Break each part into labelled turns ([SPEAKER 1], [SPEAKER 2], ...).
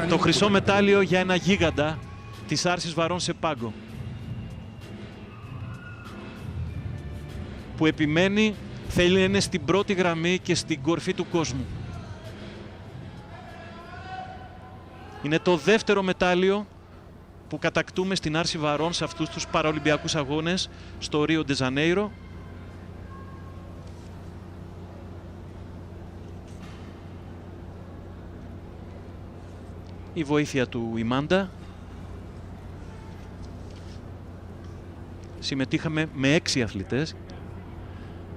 [SPEAKER 1] Το χρυσό μετάλλιο για ένα γίγαντα της Άρσης Βαρών σε πάγκο, που επιμένει, θέλει να είναι στην πρώτη γραμμή και στην κορφή του κόσμου. Είναι το δεύτερο μετάλλιο που κατακτούμε στην Άρση Βαρών σε αυτούς τους παραολυμπιακούς αγώνες στο Ρίο ντε Ζανέιρο. Η βοήθεια του Ιμάντα. Συμμετείχαμε με 6 αθλητές.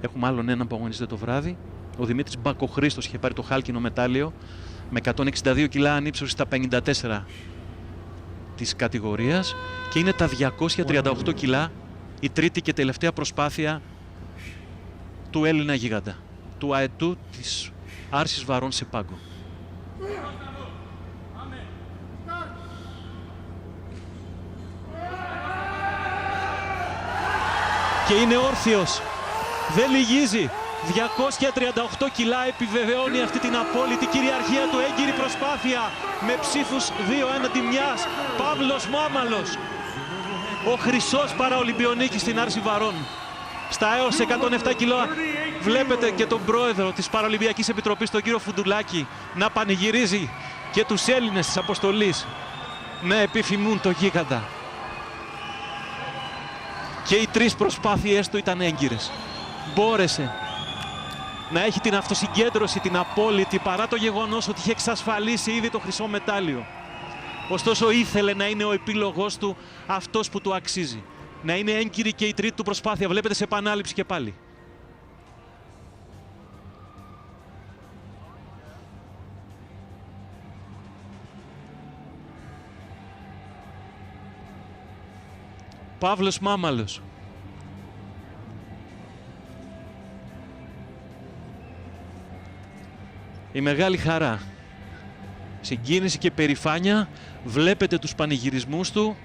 [SPEAKER 1] Έχουμε άλλον έναν που αγωνίζεται το βράδυ. Ο Δημήτρης Μπακοχρήστος είχε πάρει το χάλκινο μετάλλιο με 162 κιλά ανύψωση στα 54 της κατηγορίας και είναι τα 238 κιλά η τρίτη και τελευταία προσπάθεια του Έλληνα γίγαντα, του αετού της Άρσης Βαρών σε πάγκο. Και είναι όρθιος, δεν λυγίζει. 238 κιλά επιβεβαιώνει αυτή την απόλυτη κυριαρχία του, έγκυρη προσπάθεια με ψήφους 2 έναντι 1. Παύλος Μάμαλος, ο χρυσός παραολυμπιονίκης στην Άρση Βαρών, στα έως 107 κιλά. Βλέπετε και τον πρόεδρο της Παραολυμπιακής Επιτροπής, τον κύριο Φουντουλάκη, να πανηγυρίζει και τους Έλληνες της αποστολής να επιφημούν το γίγαντα. Και οι 3 προσπάθειές του ήταν έγκυρες. Μπόρεσε να έχει την αυτοσυγκέντρωση, την απόλυτη, παρά το γεγονός ότι είχε εξασφαλίσει ήδη το χρυσό μετάλλιο. Ωστόσο ήθελε να είναι ο επίλογος του αυτός που του αξίζει. Να είναι έγκυρη και η τρίτη του προσπάθεια. Βλέπετε σε επανάληψη και πάλι. Παύλος Μάμαλος. Η μεγάλη χαρά, συγκίνηση και περηφάνεια. Βλέπετε τους πανηγυρισμούς του.